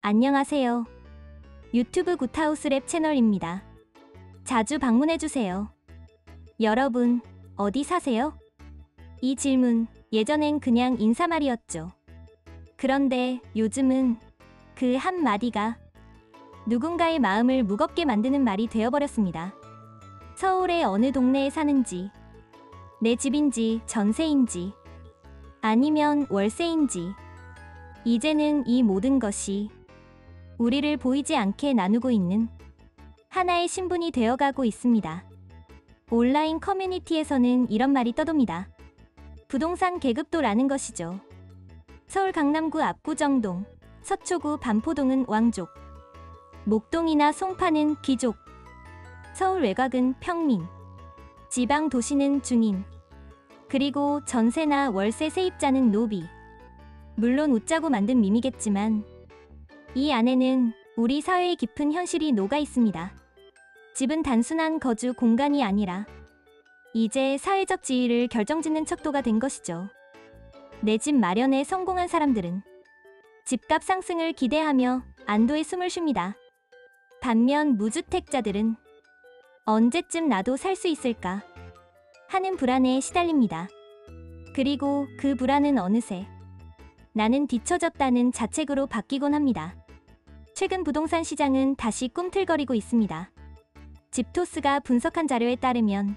안녕하세요. 유튜브 굿하우스랩 채널입니다. 자주 방문해주세요. 여러분, 어디 사세요? 이 질문, 예전엔 그냥 인사말이었죠. 그런데 요즘은 그 한마디가 누군가의 마음을 무겁게 만드는 말이 되어버렸습니다. 서울의 어느 동네에 사는지, 내 집인지 전세인지, 아니면 월세인지, 이제는 이 모든 것이 우리를 보이지 않게 나누고 있는 하나의 신분이 되어가고 있습니다. 온라인 커뮤니티에서는 이런 말이 떠돕니다. 부동산 계급도라는 것이죠. 서울 강남구 압구정동, 서초구 반포동은 왕족, 목동이나 송파는 귀족, 서울 외곽은 평민, 지방 도시는 중인, 그리고 전세나 월세 세입자는 노비. 물론 웃자고 만든 밈이겠지만 이 안에는 우리 사회의 깊은 현실이 녹아 있습니다. 집은 단순한 거주 공간이 아니라 이제 사회적 지위를 결정짓는 척도가 된 것이죠. 내 집 마련에 성공한 사람들은 집값 상승을 기대하며 안도의 숨을 쉽니다. 반면 무주택자들은 언제쯤 나도 살 수 있을까 하는 불안에 시달립니다. 그리고 그 불안은 어느새 나는 뒤처졌다는 자책으로 바뀌곤 합니다. 최근 부동산 시장은 다시 꿈틀거리고 있습니다. 집토스가 분석한 자료에 따르면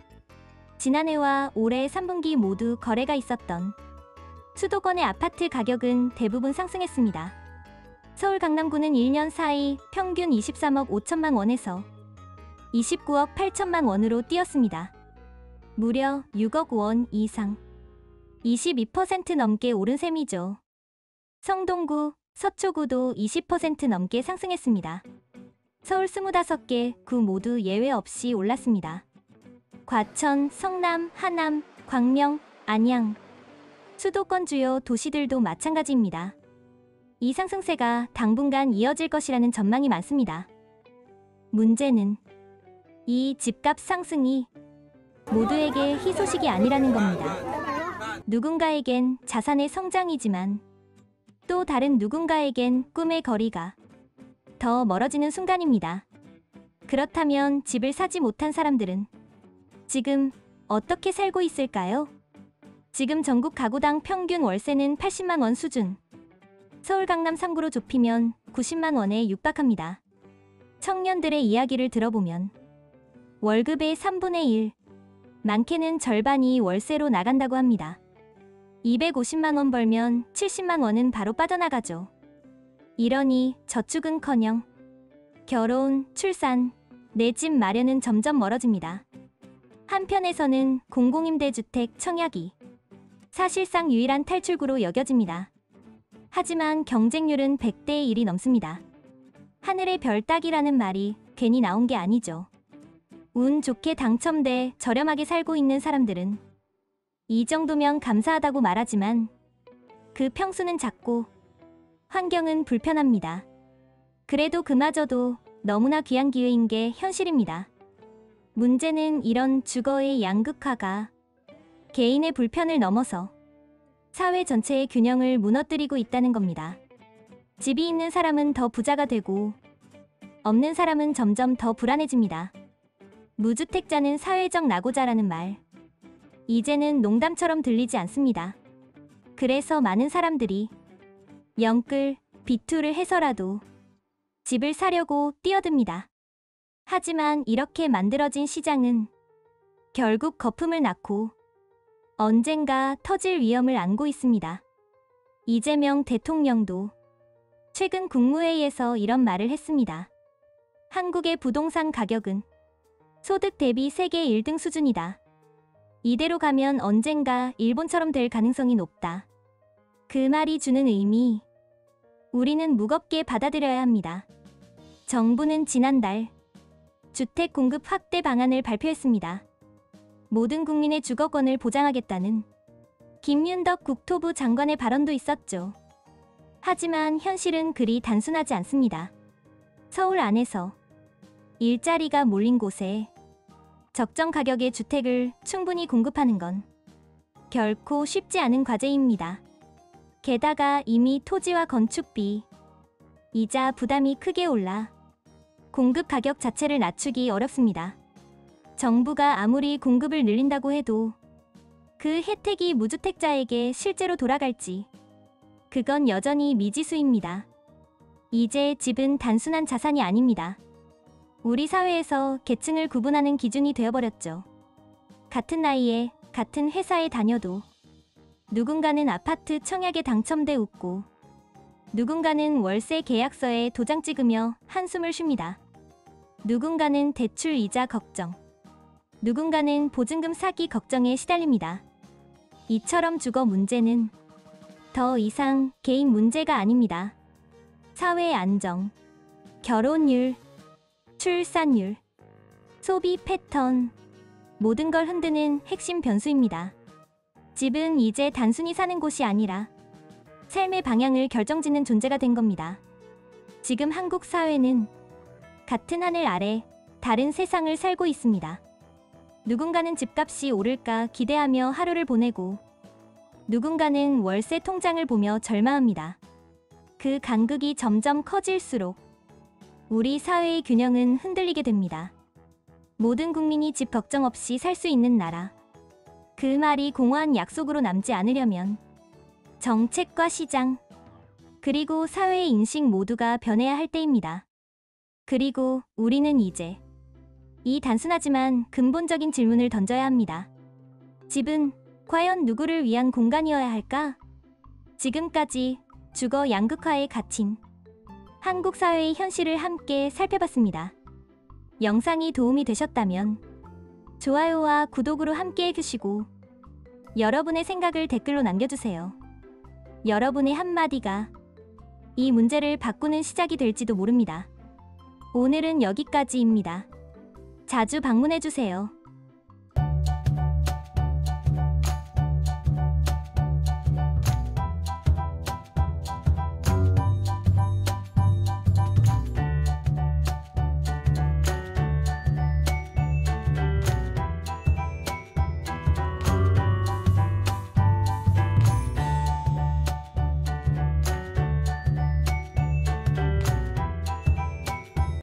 지난해와 올해 3분기 모두 거래가 있었던 수도권의 아파트 가격은 대부분 상승했습니다. 서울 강남구는 1년 사이 평균 23억 5천만 원에서 29억 8천만 원으로 뛰었습니다. 무려 6억 원 이상, 22% 넘게 오른 셈이죠. 성동구, 서초구도 20% 넘게 상승했습니다. 서울 25개 구 모두 예외 없이 올랐습니다. 과천, 성남, 하남, 광명, 안양, 수도권 주요 도시들도 마찬가지입니다. 이 상승세가 당분간 이어질 것이라는 전망이 많습니다. 문제는 이 집값 상승이 모두에게 희소식이 아니라는 겁니다. 누군가에겐 자산의 성장이지만 또 다른 누군가에겐 꿈의 거리가 더 멀어지는 순간입니다. 그렇다면 집을 사지 못한 사람들은 지금 어떻게 살고 있을까요? 지금 전국 가구당 평균 월세는 80만 원 수준, 서울 강남 3구로 좁히면 90만 원에 육박합니다. 청년들의 이야기를 들어보면 월급의 3분의 1, 많게는 절반이 월세로 나간다고 합니다. 250만 원 벌면 70만 원은 바로 빠져나가죠. 이러니 저축은커녕 결혼, 출산, 내 집 마련은 점점 멀어집니다. 한편에서는 공공임대주택 청약이 사실상 유일한 탈출구로 여겨집니다. 하지만 경쟁률은 100대 1이 넘습니다. 하늘의 별 따기라는 말이 괜히 나온 게 아니죠. 운 좋게 당첨돼 저렴하게 살고 있는 사람들은 이 정도면 감사하다고 말하지만 그 평수는 작고 환경은 불편합니다. 그래도 그마저도 너무나 귀한 기회인 게 현실입니다. 문제는 이런 주거의 양극화가 개인의 불편을 넘어서 사회 전체의 균형을 무너뜨리고 있다는 겁니다. 집이 있는 사람은 더 부자가 되고 없는 사람은 점점 더 불안해집니다. 무주택자는 사회적 낙오자라는 말, 이제는 농담처럼 들리지 않습니다. 그래서 많은 사람들이 영끌, 비투를 해서라도 집을 사려고 뛰어듭니다. 하지만 이렇게 만들어진 시장은 결국 거품을 낳고 언젠가 터질 위험을 안고 있습니다. 이재명 대통령도 최근 국무회의에서 이런 말을 했습니다. 한국의 부동산 가격은 소득 대비 세계 1등 수준이다. 이대로 가면 언젠가 일본처럼 될 가능성이 높다. 그 말이 주는 의미, 우리는 무겁게 받아들여야 합니다. 정부는 지난달 주택 공급 확대 방안을 발표했습니다. 모든 국민의 주거권을 보장하겠다는 김윤덕 국토부 장관의 발언도 있었죠. 하지만 현실은 그리 단순하지 않습니다. 서울 안에서 일자리가 몰린 곳에 적정 가격의 주택을 충분히 공급하는 건 결코 쉽지 않은 과제입니다. 게다가 이미 토지와 건축비, 이자 부담이 크게 올라 공급 가격 자체를 낮추기 어렵습니다. 정부가 아무리 공급을 늘린다고 해도 그 혜택이 무주택자에게 실제로 돌아갈지 그건 여전히 미지수입니다. 이제 집은 단순한 자산이 아닙니다. 우리 사회에서 계층을 구분하는 기준이 되어버렸죠. 같은 나이에 같은 회사에 다녀도 누군가는 아파트 청약에 당첨돼 웃고 누군가는 월세 계약서에 도장 찍으며 한숨을 쉽니다. 누군가는 대출 이자 걱정, 누군가는 보증금 사기 걱정에 시달립니다. 이처럼 주거 문제는 더 이상 개인 문제가 아닙니다. 사회 안정, 결혼율, 출산율, 소비 패턴, 모든 걸 흔드는 핵심 변수입니다. 집은 이제 단순히 사는 곳이 아니라 삶의 방향을 결정짓는 존재가 된 겁니다. 지금 한국 사회는 같은 하늘 아래 다른 세상을 살고 있습니다. 누군가는 집값이 오를까 기대하며 하루를 보내고 누군가는 월세 통장을 보며 절망합니다. 그 간극이 점점 커질수록 우리 사회의 균형은 흔들리게 됩니다. 모든 국민이 집 걱정 없이 살 수 있는 나라. 그 말이 공허한 약속으로 남지 않으려면 정책과 시장, 그리고 사회의 인식 모두가 변해야 할 때입니다. 그리고 우리는 이제 이 단순하지만 근본적인 질문을 던져야 합니다. 집은 과연 누구를 위한 공간이어야 할까? 지금까지 주거 양극화에 갇힌 한국 사회의 현실을 함께 살펴봤습니다. 영상이 도움이 되셨다면 좋아요와 구독으로 함께 해주시고 여러분의 생각을 댓글로 남겨주세요. 여러분의 한마디가 이 문제를 바꾸는 시작이 될지도 모릅니다. 오늘은 여기까지입니다. 자주 방문해주세요.